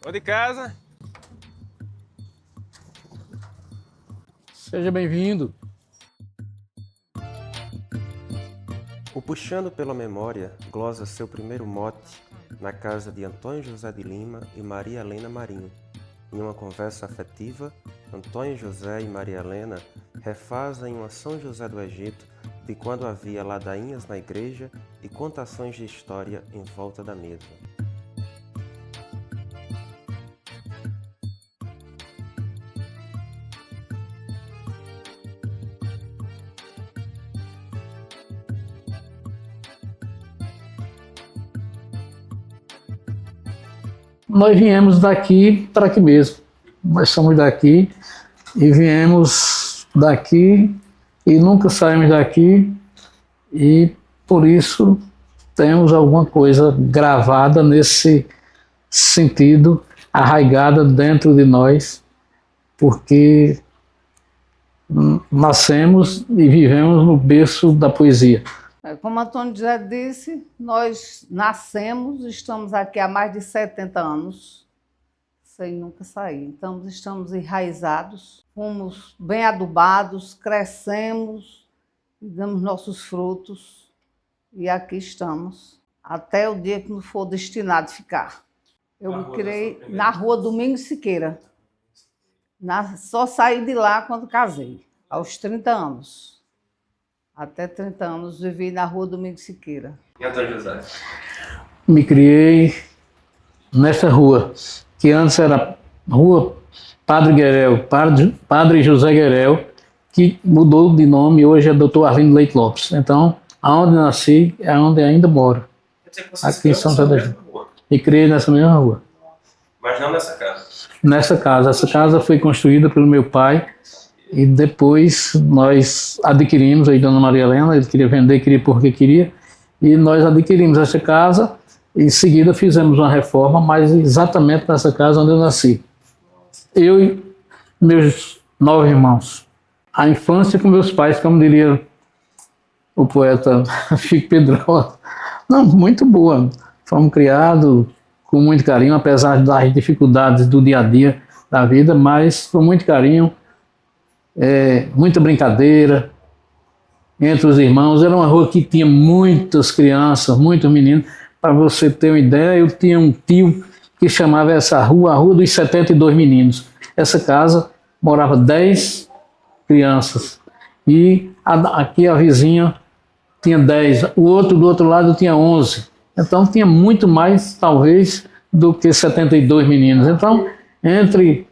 Ô de casa. Seja bem-vindo. O Puxando pela Memória glosa seu primeiro mote na casa de Antônio José de Lima e Maria Helena Marinho. Em uma conversa afetiva, Antônio José e Maria Helena refazem uma São José do Egito de quando havia ladainhas na igreja e contações de história em volta da mesa. Nós viemos daqui para aqui mesmo. Nós somos daqui e viemos daqui e nunca saímos daqui, e por isso temos alguma coisa gravada nesse sentido, arraigada dentro de nós, porque nascemos e vivemos no berço da poesia. Como Antônio já disse, nós nascemos, estamos aqui há mais de 70 anos, sem nunca sair. Então, estamos enraizados, fomos bem adubados, crescemos, damos nossos frutos e aqui estamos, até o dia que nos for destinado a ficar. Eu me criei na rua Domingos Siqueira. Só saí de lá quando casei, aos 30 anos. Até 30 anos vivi na rua Domingos Siqueira. E Antônio José? Me criei nessa rua, que antes era Rua Padre Guerel, Padre José Guerel, que mudou de nome, hoje é Dr. Arlindo Leite Lopes. Então, aonde nasci é onde ainda moro. Aqui em São José da Ju. Me criei nessa mesma rua. Mas não nessa casa? Nessa casa. Essa casa foi construída pelo meu pai e depois nós adquirimos, aí Dona Maria Helena, ele queria vender, queria porque queria, e nós adquirimos essa casa e em seguida fizemos uma reforma, mas exatamente nessa casa onde eu nasci. Eu e meus 9 irmãos. A infância com meus pais, como diria o poeta Chico Pedrosa, não, muito boa. Fomos criados com muito carinho, apesar das dificuldades do dia a dia da vida, mas com muito carinho, muita brincadeira entre os irmãos. Era uma rua que tinha muitas crianças, muitos meninos. Para você ter uma ideia, eu tinha um tio que chamava essa rua a Rua dos 72 Meninos. Essa casa morava 10 crianças e aqui a vizinha tinha 10, o outro do outro lado tinha 11. Então tinha muito mais, talvez, do que 72 meninos. Então, entre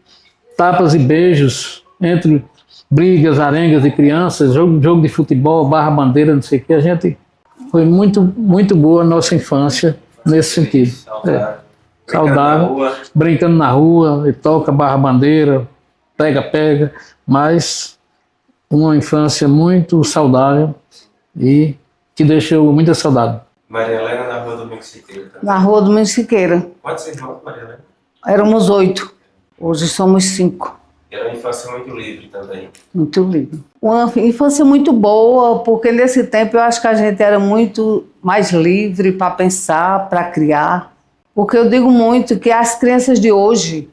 tapas e beijos, entre brigas, arengas de crianças, jogo de futebol, barra bandeira, não sei o que, a gente foi muito boa a nossa infância nesse sentido. Saudável, brincando na rua, e toca, barra bandeira, pega, mas uma infância muito saudável e que deixou muita saudade. Maria Helena na rua Domingos Siqueira também. Na rua Domingos Siqueira. Quantos irmãos, Maria Helena? Éramos 8, hoje somos 5. Era uma infância muito livre também. Muito livre. Uma infância muito boa, porque nesse tempo eu acho que a gente era muito mais livre para pensar, para criar. Porque eu digo muito que as crianças de hoje,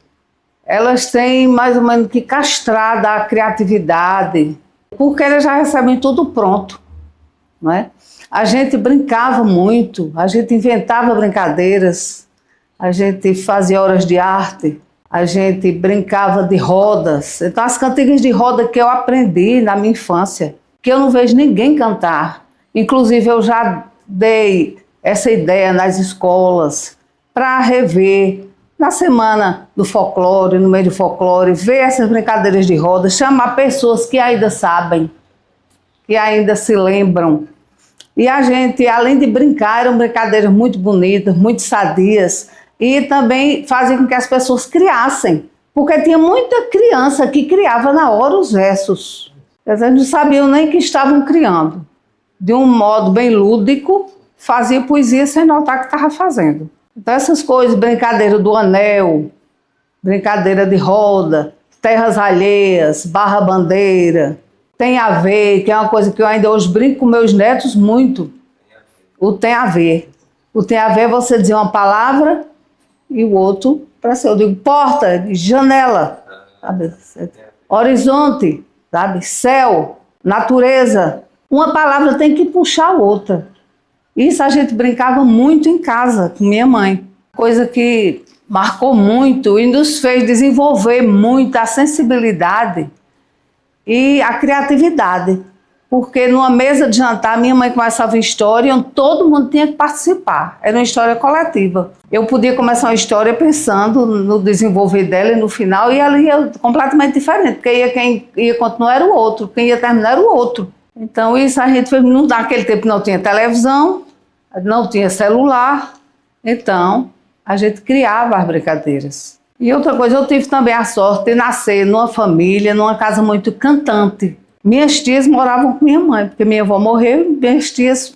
elas têm mais ou menos que castrada a criatividade, porque elas já recebem tudo pronto, não é? A gente brincava muito, a gente inventava brincadeiras, a gente fazia horas de arte, a gente brincava de rodas. Então, as cantigas de roda que eu aprendi na minha infância, que eu não vejo ninguém cantar. Inclusive, eu já dei essa ideia nas escolas para rever na semana do folclore, no meio do folclore, ver essas brincadeiras de roda, chamar pessoas que ainda sabem, que ainda se lembram. E a gente, além de brincar, eram brincadeiras muito bonitas, muito sadias, e também fazia com que as pessoas criassem, porque tinha muita criança que criava na hora os versos. Eles não sabiam nem que estavam criando. De um modo bem lúdico, fazia poesia sem notar que estava fazendo. Então essas coisas, brincadeira do anel, brincadeira de roda, terras alheias, barra bandeira, tem a ver, que é uma coisa que eu ainda hoje brinco com meus netos muito. O tem a ver. O tem a ver é você dizer uma palavra e o outro para céu. Eu digo porta, janela, sabe? Horizonte, sabe? Céu, natureza. Uma palavra tem que puxar a outra. Isso a gente brincava muito em casa com minha mãe. Coisa que marcou muito e nos fez desenvolver muito a sensibilidade e a criatividade. Porque numa mesa de jantar, minha mãe começava uma história onde todo mundo tinha que participar. Era uma história coletiva. Eu podia começar uma história pensando no desenvolver dela e no final, e ela ia completamente diferente, porque quem ia continuar era o outro, quem ia terminar era o outro. Então isso a gente fez, naquele tempo não tinha televisão, não tinha celular, então a gente criava as brincadeiras. E outra coisa, eu tive também a sorte de nascer numa família, numa casa muito cantante. Minhas tias moravam com minha mãe, porque minha avó morreu,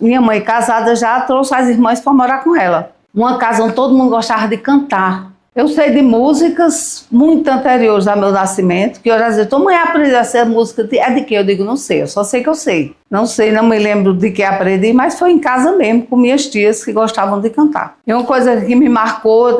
minha mãe casada já trouxe as irmãs para morar com ela. Uma casa onde todo mundo gostava de cantar. Eu sei de músicas muito anteriores ao meu nascimento, que eu já dizia, tua mãe aprendeu essa música, é de quê? Eu digo, não sei, eu só sei que eu sei. Não sei, não me lembro de que aprendi, mas foi em casa mesmo, com minhas tias que gostavam de cantar. E uma coisa que me marcou,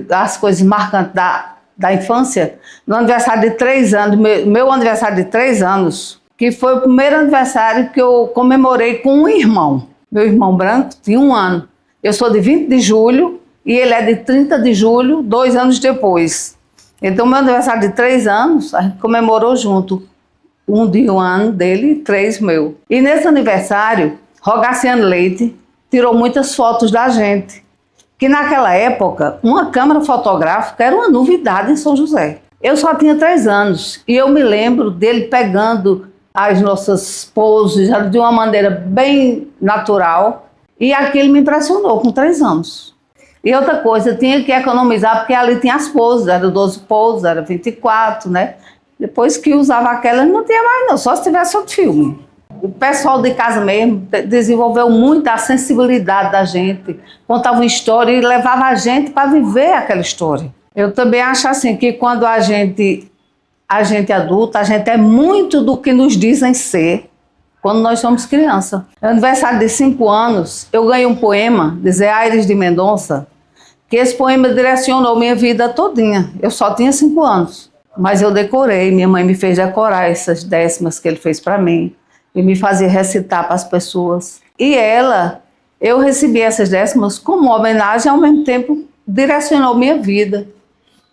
das coisas marcantes da infância, no aniversário de 3 anos, meu aniversário de 3 anos, que foi o primeiro aniversário que eu comemorei com um irmão. Meu irmão branco tinha 1 ano. Eu sou de 20 de julho e ele é de 30 de julho, 2 anos depois. Então, meu aniversário de 3 anos, a gente comemorou junto. 1 de 1 ano dele e 3 meu. E nesse aniversário, Rogaciano Leite tirou muitas fotos da gente. Que naquela época, uma câmera fotográfica era uma novidade em São José. Eu só tinha 3 anos e eu me lembro dele pegando as nossas poses de uma maneira bem natural, e aquilo me impressionou com 3 anos. E outra coisa, eu tinha que economizar, porque ali tinha as poses, era 12 poses, era 24, né? Depois que usava aquela, não tinha mais não, só se tivesse outro filme. O pessoal de casa mesmo desenvolveu muito a sensibilidade da gente, contava uma história e levava a gente para viver aquela história. Eu também acho assim, que quando a gente adulta, a gente é muito do que nos dizem ser quando nós somos criança. No aniversário de 5 anos, eu ganhei um poema de Zé Aires de Mendonça, que esse poema direcionou minha vida todinha. Eu só tinha 5 anos, mas eu decorei, minha mãe me fez decorar essas décimas que ele fez para mim, e me fazia recitar para as pessoas. E eu recebi essas décimas como homenagem, ao mesmo tempo direcionou minha vida,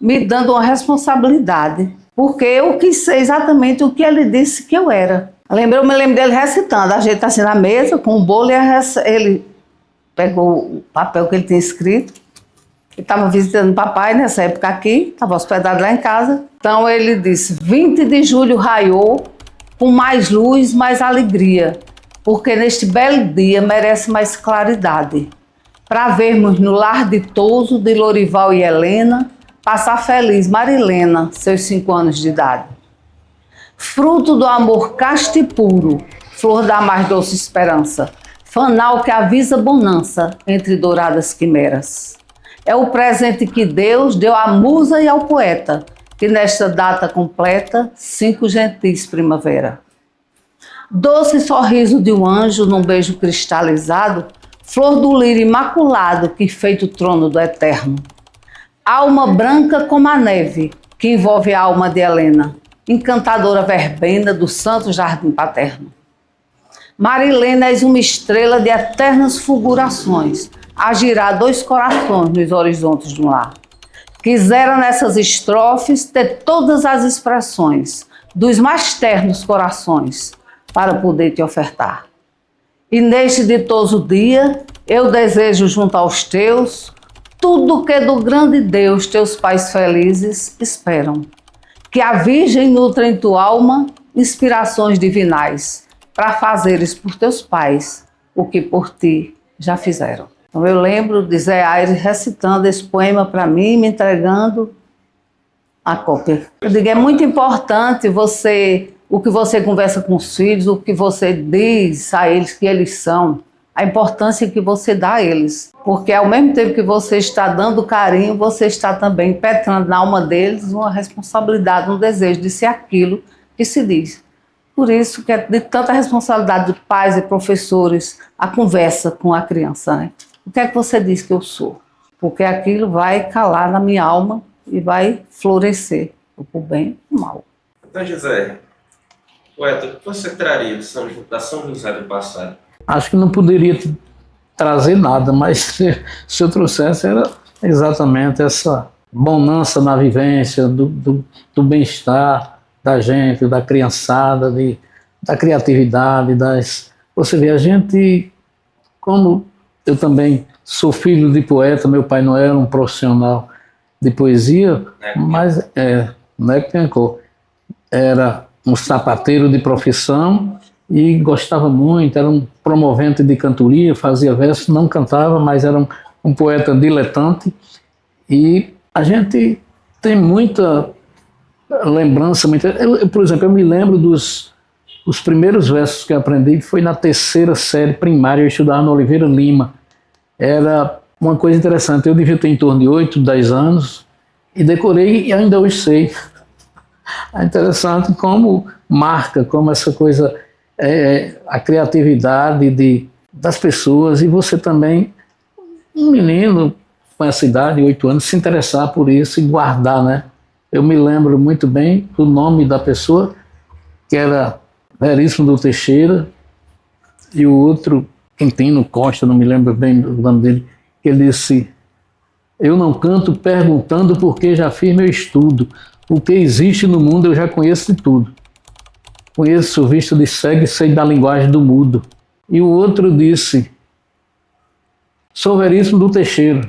me dando uma responsabilidade, porque eu quis ser exatamente o que ele disse que eu era. Eu me lembro dele recitando, a gente assim na mesa com o bolo, e ele pegou o papel que ele tinha escrito, ele estava visitando o papai nessa época aqui, estava hospedado lá em casa. Então ele disse, 20 de julho raiou, com mais luz, mais alegria, porque neste belo dia merece mais claridade, para vermos no lar ditoso de Lorival e Helena, passar feliz Marilena, seus 5 anos de idade. Fruto do amor casto e puro, flor da mais doce esperança, fanal que avisa bonança entre douradas quimeras. É o presente que Deus deu à musa e ao poeta, que nesta data completa 5 gentis primavera. Doce sorriso de um anjo num beijo cristalizado, flor do lírio imaculado que feito o trono do eterno. Alma branca como a neve, que envolve a alma de Helena, encantadora verbena do santo jardim paterno. Marilena és uma estrela de eternas fulgurações, a girar 2 corações nos horizontes de um lar. Quisera nessas estrofes ter todas as expressões dos mais ternos corações para poder te ofertar. E neste ditoso dia eu desejo junto aos teus tudo que do grande Deus teus pais felizes esperam. Que a Virgem nutra em tua alma inspirações divinais para fazeres por teus pais o que por ti já fizeram. Então eu lembro de Zé Aires recitando esse poema para mim, me entregando a cópia. Eu digo, é muito importante o que você conversa com os filhos, o que você diz a eles que eles são, a importância que você dá a eles. Porque ao mesmo tempo que você está dando carinho, você está também petrando na alma deles uma responsabilidade, um desejo de ser aquilo que se diz. Por isso que é de tanta responsabilidade de pais e professores a conversa com a criança, né? O que é que você diz que eu sou? porque aquilo vai calar na minha alma e vai florescer, o bem e o mal. Então, José, poeta, o que você traria da São José do passado? Acho que não poderia trazer nada, mas se eu trouxesse era exatamente essa bonança na vivência, do bem-estar da gente, da criançada, da criatividade, Você vê, a gente, como eu também sou filho de poeta, meu pai não era um profissional de poesia, mas Neco Piancó era um sapateiro de profissão e gostava muito, era um promovente de cantoria, fazia versos, não cantava, mas era um poeta diletante. E a gente tem muita lembrança. Por exemplo, eu me lembro os primeiros versos que eu aprendi, foi na 3ª série primária, eu estudava no Oliveira Lima. Era uma coisa interessante, eu devia ter em torno de 8, 10 anos, e decorei e ainda hoje sei. É interessante como marca, como essa coisa, a criatividade das pessoas, e você também, um menino com essa idade, 8 anos, se interessar por isso e guardar, né? Eu me lembro muito bem do nome da pessoa, que era Veríssimo do Teixeira, e o outro, Quintino Costa, não me lembro bem do nome dele, que ele disse: eu não canto perguntando porque já fiz meu estudo. O que existe no mundo eu já conheço de tudo. Conheço o visto de cego e sei da linguagem do mudo. E o outro disse: sou Veríssimo do Teixeira,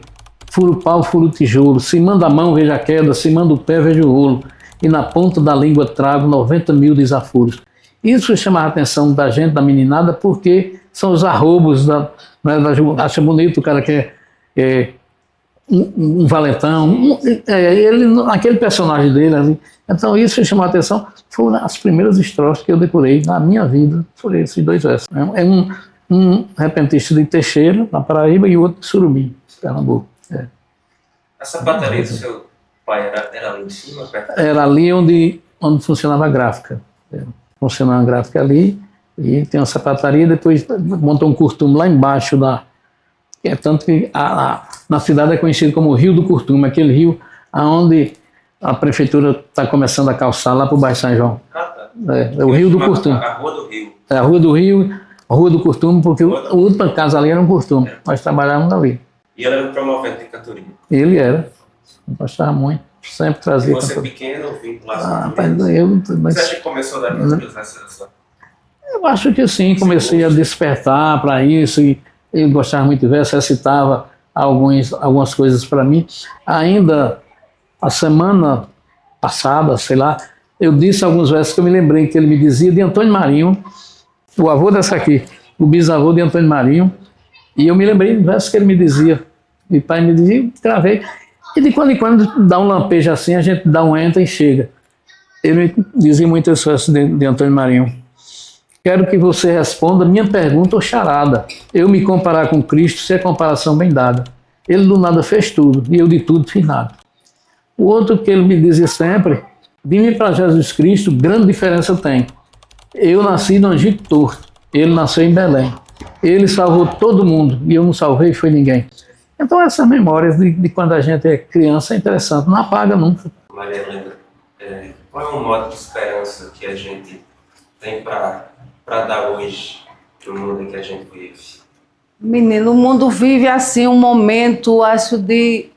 furo pau, furo tijolo, se manda a mão veja a queda, se manda o pé veja o rolo, e na ponta da língua trago 90 mil desaforos. Isso chama a atenção da gente, da meninada, porque são os arrobos acha bonito o cara que é um valentão, aquele personagem dele ali. Então isso chamou a atenção, foram as primeiras estrofes que eu decorei na minha vida, foram esses 2 versos. É um repentista de Teixeira, na Paraíba, e o outro de Surubim, Pernambuco. A sapataria do seu pai era ali em cima? Perto? Era ali onde funcionava a gráfica. Funcionava a gráfica ali, e tem uma sapataria, depois montou um curtume lá embaixo tanto que na cidade é conhecido como o Rio do Curtume, aquele rio onde a prefeitura está começando a calçar lá para o bairro São João. É o Rio do Curtume. A Rua do Rio. É a Rua do Rio, a Rua do Curtume, porque a última casa ali era um curtume. Nós trabalhávamos ali. E ele era um promovente de cantoria. Ele era. Gostava muito. Sempre trazia. E você cantoria. Pequeno, vinculado Você acha que começou a dar nessa? Eu acho que sim, comecei a despertar para isso, e ele gostava muito de verso, recitava algumas coisas para mim. Ainda a semana passada, sei lá, eu disse alguns versos que eu me lembrei que ele me dizia de Antônio Marinho, o avô dessa aqui, o bisavô de Antônio Marinho, e eu me lembrei de versos que ele me dizia. Meu pai me dizia, gravei. E de quando em quando dá um lampejo assim, a gente dá um enter e chega. Ele me dizia muito esse verso de Antônio Marinho. Quero que você responda minha pergunta ou charada. Eu me comparar com Cristo, se é comparação bem dada. Ele do nada fez tudo, e eu de tudo fiz nada. O outro que ele me dizia sempre: de mim para Jesus Cristo, grande diferença tem. Eu nasci no Angico Torto, ele nasceu em Belém. Ele salvou todo mundo, e eu não salvei, foi ninguém. Então essas memórias de quando a gente é criança é interessante, não apaga nunca. Maria Helena, qual é o modo de esperança que a gente tem para dar hoje para o mundo em que a gente vive? Menino, o mundo vive assim um momento, acho, de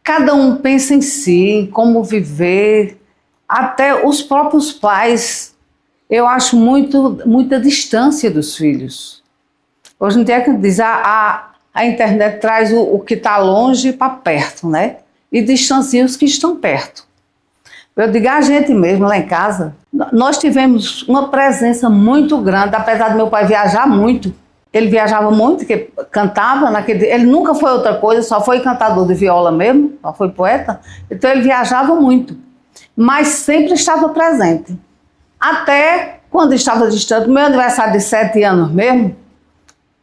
cada um pensa em si, em como viver, até os próprios pais. Eu acho muita distância dos filhos. Hoje em dia, que diz, a internet traz o que está longe para perto, né? E distancia os que estão perto. Eu digo, a gente mesmo lá em casa, nós tivemos uma presença muito grande, apesar do meu pai viajar muito. Ele viajava muito, que cantava naquele. Ele nunca foi outra coisa, só foi cantador de viola mesmo, só foi poeta. Então ele viajava muito, mas sempre estava presente. Até quando estava distante, meu aniversário de 7 anos mesmo,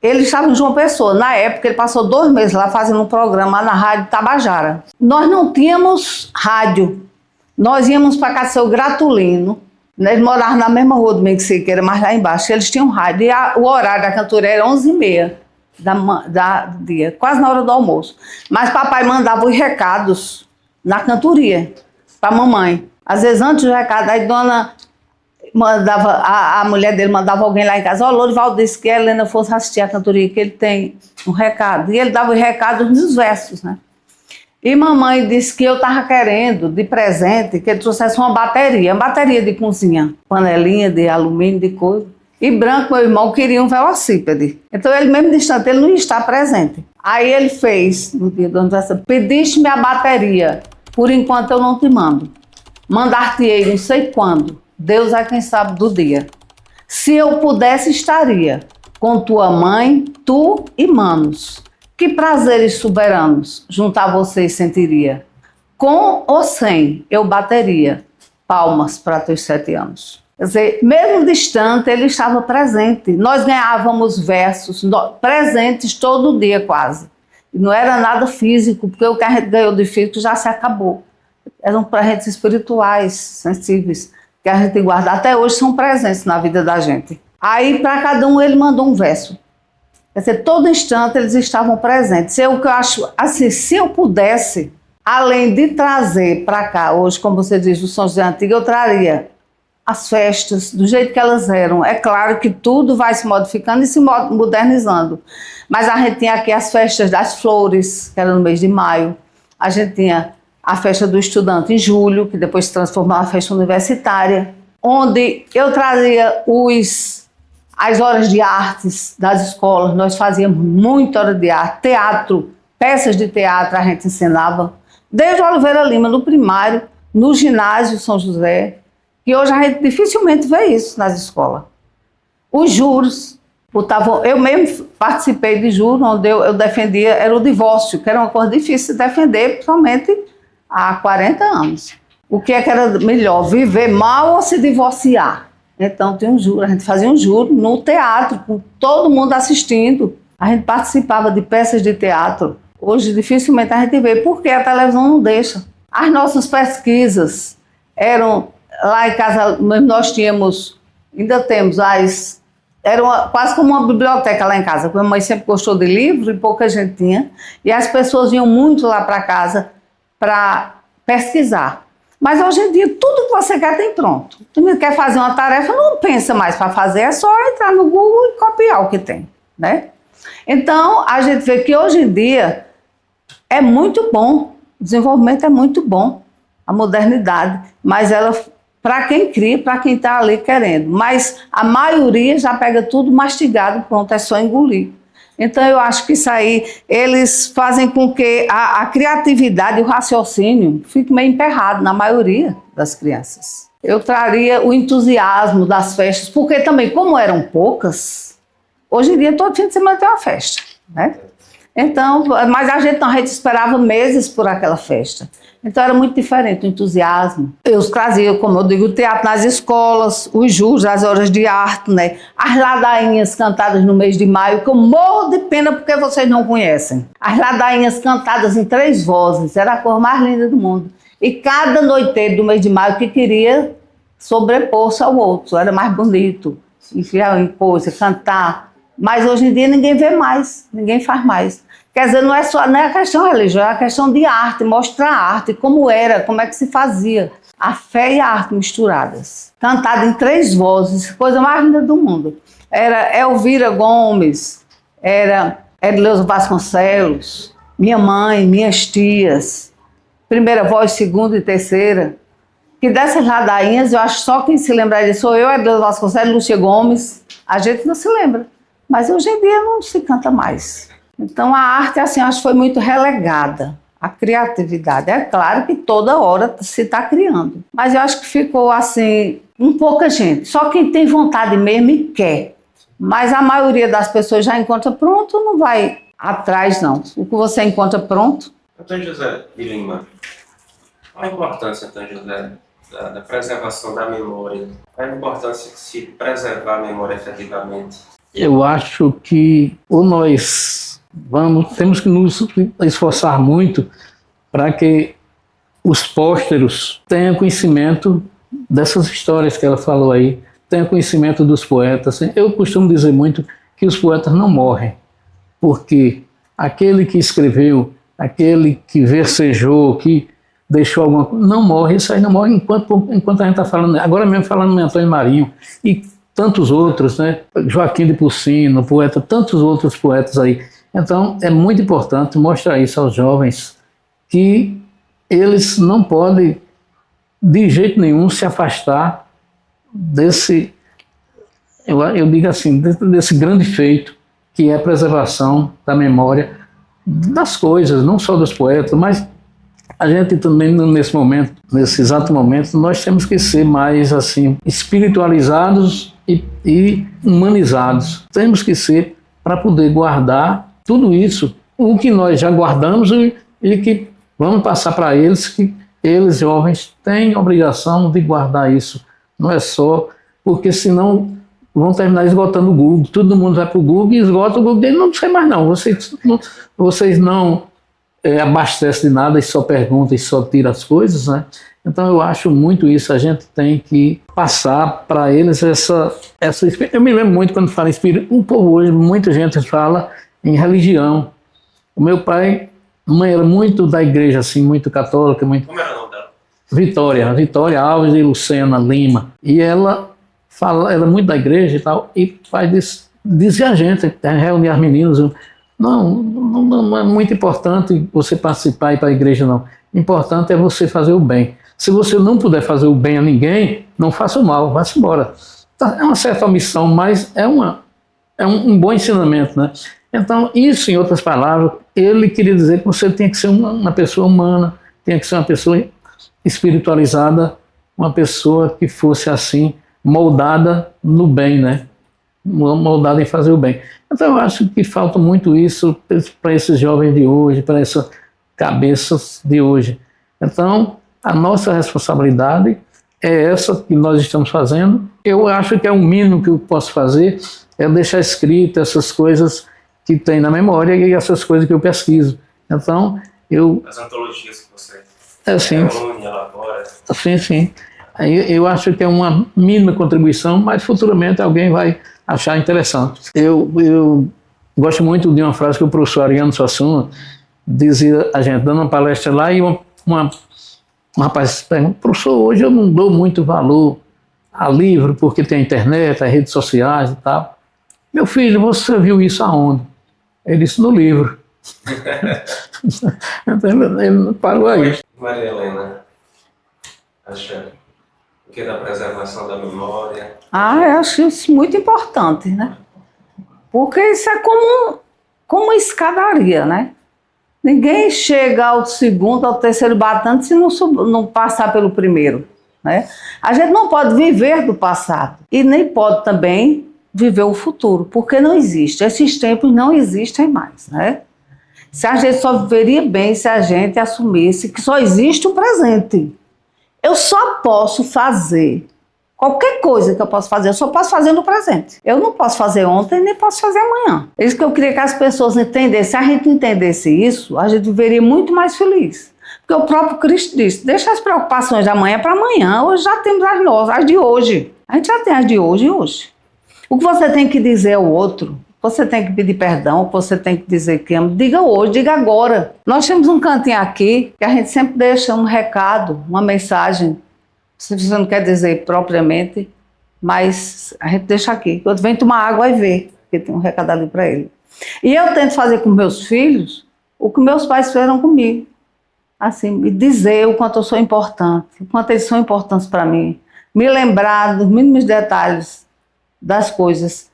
ele estava em João Pessoa. Na época, ele passou 2 meses lá fazendo um programa na Rádio Tabajara. Nós não tínhamos rádio. Nós íamos para casa do seu Gratulino. Eles moravam na mesma rua do Mengue Siqueira, mas lá embaixo. Eles tinham rádio. E o horário da cantoria era 11h30. do dia, quase na hora do almoço. Mas papai mandava os recados na cantoria para mamãe. Às vezes antes do recado, aí dona mandava, a mulher dele mandava alguém lá em casa, ó, Lourival disse que a Helena fosse assistir a cantoria, que ele tem um recado. E ele dava os recados nos versos, né? E mamãe disse que eu estava querendo, de presente, que ele trouxesse uma bateria de cozinha, panelinha de alumínio, de coisa. E Branco, meu irmão, queria um velocípede. Então ele mesmo distante, ele não ia estar presente. Aí ele fez, no dia do aniversário, pediste-me a bateria, por enquanto eu não te mando. Mandar-te-ei não sei quando, Deus é quem sabe do dia. Se eu pudesse, estaria com tua mãe, tu e manos. Que prazeres soberanos junto a vocês sentiria. Com ou sem, eu bateria palmas para teus 7 anos. Quer dizer, mesmo distante, ele estava presente. Nós ganhávamos versos, presentes todo dia quase. E não era nada físico, porque o que a gente ganhou de físico já se acabou. Eram presentes espirituais, sensíveis, que a gente guarda. Até hoje são presentes na vida da gente. Aí, para cada um, ele mandou um verso. Quer dizer, todo instante eles estavam presentes. O que eu acho, assim, se eu pudesse, além de trazer para cá, hoje, como você diz, do São José Antigo, eu traria as festas do jeito que elas eram. É claro que tudo vai se modificando e se modernizando. Mas a gente tinha aqui as festas das flores, que era no mês de maio. A gente tinha a festa do estudante em julho, que depois se transformou na festa universitária, onde eu trazia as horas de artes das escolas. Nós fazíamos muita hora de arte, teatro, peças de teatro a gente ensinava, desde o Oliveira Lima, no primário, no ginásio São José, que hoje a gente dificilmente vê isso nas escolas. Os juros, eu mesmo participei de juros, onde eu defendia, era o divórcio, que era uma coisa difícil de defender, principalmente há 40 anos. O que era melhor, viver mal ou se divorciar? Então tinha um juro, a gente fazia um juro no teatro, com todo mundo assistindo. A gente participava de peças de teatro. Hoje dificilmente a gente vê, porque a televisão não deixa. As nossas pesquisas eram, lá em casa nós tínhamos, ainda temos, era quase como uma biblioteca lá em casa, porque a mãe sempre gostou de livro e pouca gente tinha. E as pessoas iam muito lá para casa para pesquisar. Mas hoje em dia, tudo que você quer tem pronto. Tu quer fazer uma tarefa, não pensa mais para fazer, é só entrar no Google e copiar o que tem, né? Então, a gente vê que hoje em dia é muito bom, o desenvolvimento é muito bom, a modernidade, mas ela, para quem cria, para quem está ali querendo. Mas a maioria já pega tudo mastigado, pronto, é só engolir. Então, eu acho que isso aí, eles fazem com que a criatividade e o raciocínio fiquem meio emperrado na maioria das crianças. Eu traria o entusiasmo das festas, porque também, como eram poucas, hoje em dia todo fim de semana tem uma festa, né? Então, mas a gente esperava meses por aquela festa. Então era muito diferente o entusiasmo. Eu trazia, como eu digo, o teatro nas escolas, os juros, as horas de arte, né? As ladainhas cantadas no mês de maio, que eu morro de pena porque vocês não conhecem. As ladainhas cantadas em 3 vozes, era a cor mais linda do mundo. E cada noiteiro do mês de maio que queria sobrepor-se ao outro, era mais bonito, enfiar em coisa, cantar. Mas hoje em dia ninguém vê mais, ninguém faz mais. Quer dizer, não é a questão religiosa, é a questão de arte, mostrar a arte, como era, como é que se fazia. A fé e a arte misturadas. Cantada em 3 vozes, coisa mais linda do mundo. Era Elvira Gomes, era Edileuza Vasconcelos, minha mãe, minhas tias, primeira voz, segunda e terceira. Que dessas ladainhas, eu acho só quem se lembra disso sou eu, Edileuza Vasconcelos, Lúcia Gomes. A gente não se lembra, mas hoje em dia não se canta mais. Então a arte, assim, acho que foi muito relegada. A criatividade. É claro que toda hora se está criando. Mas eu acho que ficou, assim, pouca gente. Só quem tem vontade mesmo e quer. Mas a maioria das pessoas já encontra pronto, não vai atrás, não. O que você encontra pronto. Antônio José de Lima, qual a importância, Antônio José, da preservação da memória? Qual a importância de se preservar a memória efetivamente? Eu acho que nós temos que nos esforçar muito para que os pósteros tenham conhecimento dessas histórias que ela falou aí, tenham conhecimento dos poetas. Eu costumo dizer muito que os poetas não morrem, porque aquele que escreveu, aquele que versejou, que deixou alguma coisa, não morre, isso aí não morre enquanto a gente está falando, agora mesmo falando em Antônio Marinho, e tantos outros, né? Joaquim de Pulcino, poeta, tantos outros poetas aí. Então, é muito importante mostrar isso aos jovens, que eles não podem, de jeito nenhum, se afastar desse, eu digo assim, desse grande feito, que é a preservação da memória das coisas, não só dos poetas, mas a gente também, nesse momento, nesse exato momento, nós temos que ser mais assim espiritualizados e humanizados. Temos que ser para poder guardar tudo isso, o que nós já guardamos e que vamos passar para eles, que eles, jovens, têm obrigação de guardar isso. Não é só, porque senão vão terminar esgotando o Google. Todo mundo vai para o Google e esgota o Google dele. Não sei mais não. Vocês não abastecem de nada e só perguntam e só tiram as coisas, né? Então eu acho muito isso. A gente tem que passar para eles essa. Eu me lembro muito quando fala em espírito. O povo hoje, muita gente fala em religião. O meu pai, mãe era muito da igreja, assim, muito católica. Muito... Como era o nome dela? Vitória Alves e Lucena Lima. E ela é muito da igreja e tal, e dizia a gente, reunir as meninas, não é muito importante você participar e ir para a igreja, não. Importante é você fazer o bem. Se você não puder fazer o bem a ninguém, não faça o mal, vá-se embora. É uma certa omissão, mas é um bom ensinamento, né? Então, isso, em outras palavras, ele queria dizer que você tem que ser uma pessoa humana, tem que ser uma pessoa espiritualizada, uma pessoa que fosse assim, moldada no bem, né? Moldada em fazer o bem. Então eu acho que falta muito isso para esses jovens de hoje, para essas cabeças de hoje. Então a nossa responsabilidade é essa que nós estamos fazendo. Eu acho que é o mínimo que eu posso fazer, é deixar escrito essas coisas que tem na memória e essas coisas que eu pesquiso. Então as antologias que você reúne, elabora. Sim. Eu acho que é uma mínima contribuição, mas futuramente alguém vai achar interessante. Eu gosto muito de uma frase que o professor Ariano Suassuna dizia a gente, dando uma palestra lá, e um rapaz pergunta: professor, hoje eu não dou muito valor a livro, porque tem a internet, as redes sociais e tal. Meu filho, você viu isso aonde? Ele disse: no livro. Então ele parou aí. Maria Helena, acha o que é da preservação da memória? Eu acho isso muito importante, né? Porque isso é como uma escadaria, né? Ninguém chega ao segundo, ao terceiro batente se não passar pelo primeiro, né? A gente não pode viver do passado e nem pode também viver o futuro, porque não existe. Esses tempos não existem mais, né? Se a gente só viveria bem se a gente assumisse que só existe o presente. Eu só posso fazer qualquer coisa que eu posso fazer, eu só posso fazer no presente. Eu não posso fazer ontem, nem posso fazer amanhã. É isso que eu queria que as pessoas entendessem. Se a gente entendesse isso, a gente viveria muito mais feliz. Porque o próprio Cristo disse: deixa as preocupações de amanhã para amanhã. Hoje já temos as nossas, as de hoje. A gente já tem as de hoje e hoje. O que você tem que dizer ao outro, você tem que pedir perdão, você tem que dizer que ama, diga hoje, diga agora. Nós temos um cantinho aqui que a gente sempre deixa um recado, uma mensagem. Se você não quer dizer propriamente, mas a gente deixa aqui. Eu venho tomar água e ver, porque tem um recado ali para ele. E eu tento fazer com meus filhos o que meus pais fizeram comigo. Assim, me dizer o quanto eu sou importante, o quanto eles são importantes para mim. Me lembrar dos mínimos detalhes das coisas.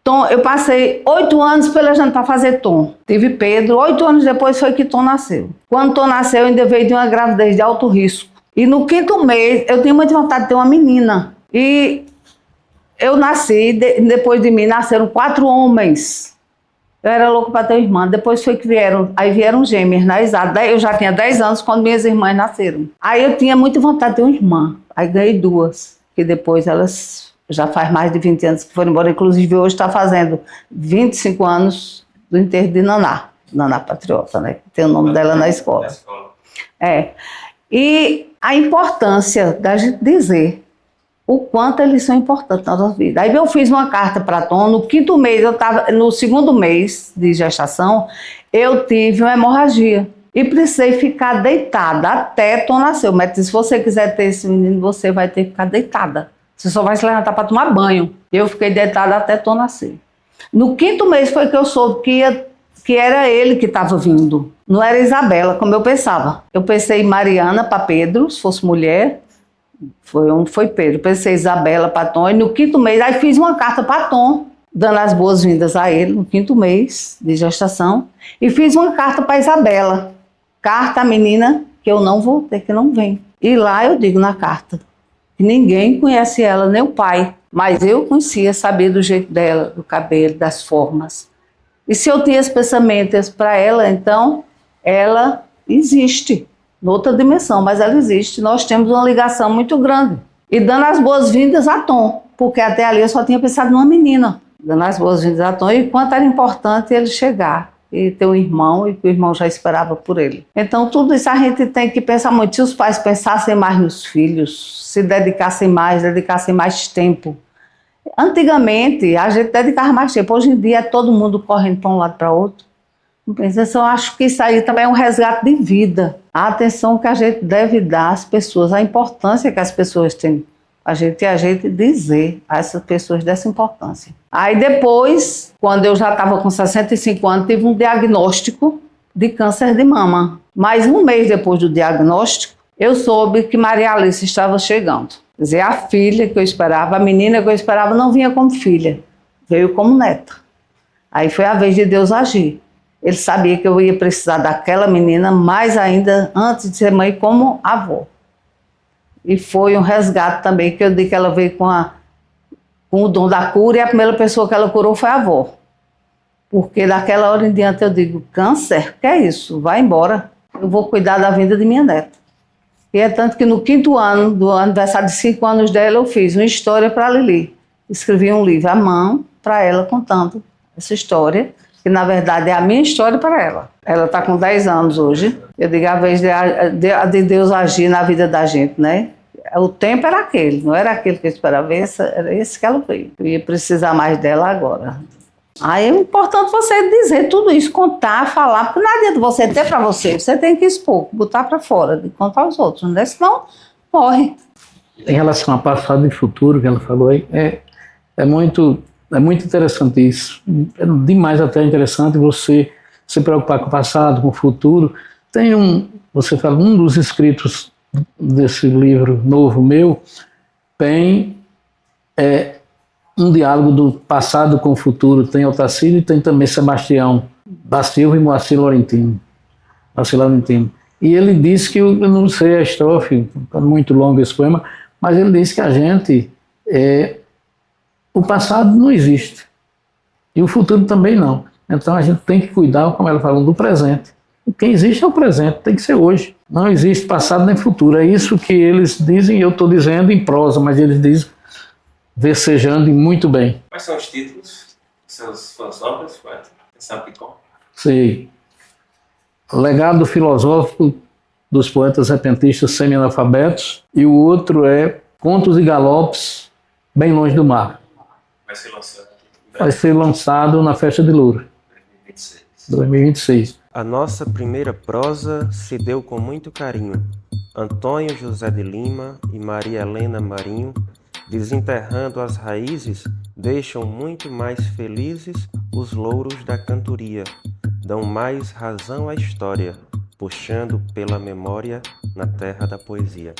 Tom, eu passei 8 anos pelejando para fazer Tom. Tive Pedro, 8 anos depois foi que Tom nasceu. Quando Tom nasceu, eu ainda veio de uma gravidez de alto risco. E no 5º mês, eu tinha muita vontade de ter uma menina. E eu nasci, depois de mim nasceram 4 homens. Eu era louco para ter uma irmã. Depois foi que vieram gêmeas, na exata. Eu já tinha 10 anos quando minhas irmãs nasceram. Aí eu tinha muita vontade de ter uma irmã. Aí ganhei 2, que depois elas já faz mais de 20 anos que foram embora. Inclusive hoje está fazendo 25 anos do enterro de Naná. Naná Patriota, né? Tem o nome dela na escola. E a importância da gente dizer o quanto eles são importantes na nossa vida. Aí eu fiz uma carta para Tom, no 5º mês, no 2º mês de gestação, eu tive uma hemorragia. E precisei ficar deitada até Tom nascer. O médico disse, se você quiser ter esse menino, você vai ter que ficar deitada. Você só vai se levantar para tomar banho. Eu fiquei deitada até Tom nascer. No 5º mês foi que eu soube que era ele que estava vindo. Não era Isabela, como eu pensava. Eu pensei em Mariana para Pedro, se fosse mulher. Foi Pedro. Pensei em Isabela para Tom. E no 5º mês, aí fiz uma carta para Tom, dando as boas-vindas a ele, no 5º mês de gestação. E fiz uma carta para Isabela. Carta à menina que eu não vou ter, que não vem. E lá eu digo na carta que ninguém conhece ela, nem o pai. Mas eu conhecia, sabia do jeito dela, do cabelo, das formas. E se eu tinha esse pensamento para ela, então ela existe, noutra dimensão, mas ela existe. Nós temos uma ligação muito grande. E dando as boas-vindas a Tom, porque até ali eu só tinha pensado numa menina. Dando as boas-vindas a Tom, e quanto era importante ele chegar e ter um irmão, e que o irmão já esperava por ele. Então tudo isso a gente tem que pensar muito. Se os pais pensassem mais nos filhos, se dedicassem mais tempo. Antigamente a gente dedicava mais tempo, hoje em dia é todo mundo correndo para um lado para outro. Eu acho que isso aí também é um resgate de vida. A atenção que a gente deve dar às pessoas, a importância que as pessoas têm. A gente dizer a essas pessoas dessa importância. Aí depois, quando eu já estava com 65 anos, tive um diagnóstico de câncer de mama. Mas um mês depois do diagnóstico, eu soube que Maria Alice estava chegando. Quer dizer, a filha que eu esperava, a menina que eu esperava não vinha como filha, veio como neta. Aí foi a vez de Deus agir. Ele sabia que eu ia precisar daquela menina, mais ainda antes de ser mãe, como avó. E foi um resgate também, que eu digo que ela veio com o dom da cura, e a primeira pessoa que ela curou foi a avó. Porque daquela hora em diante eu digo, câncer, que é isso? Vai embora, eu vou cuidar da vida de minha neta. E é tanto que no 5º ano, do aniversário de 5 anos dela, eu fiz uma história para a Lili. Escrevi um livro à mão para ela, contando essa história, que na verdade é a minha história para ela. Ela está com 10 anos hoje. Eu digo, a vez de Deus agir na vida da gente, né? O tempo era aquele, não era aquele que eu esperava, era esse que ela veio. Eu ia precisar mais dela agora. Aí é importante você dizer tudo isso, contar, falar, porque não adianta você ter para você tem que expor, botar para fora, de contar aos outros, né? Senão morre. Em relação ao passado e futuro que ela falou aí, é muito interessante isso. É demais até interessante você se preocupar com o passado, com o futuro. Você fala, um dos escritos desse livro novo meu tem um diálogo do passado com o futuro. Tem Otacílio e tem também Sebastião da Silva e Moacir Laurentino. E ele diz que, eu não sei a estrofe, é muito longo esse poema, mas ele diz que a gente, o passado não existe e o futuro também não. Então a gente tem que cuidar, como ela falou, do presente. O que existe é o presente, tem que ser hoje. Não existe passado nem futuro. É isso que eles dizem, e eu estou dizendo em prosa, mas eles dizem versejando muito bem. Quais são os títulos de suas obras, poeta? Você sabe qual? Sei. Legado filosófico dos poetas repentistas semi-analfabetos, e o outro é Contos e Galopes, Bem Longe do Mar. Vai ser lançado Vai ser lançado na Festa de Loura, 2026. A nossa primeira prosa se deu com muito carinho. Antônio José de Lima e Maria Helena Marinho, desenterrando as raízes, deixam muito mais felizes os louros da cantoria, dão mais razão à história, puxando pela memória na terra da poesia.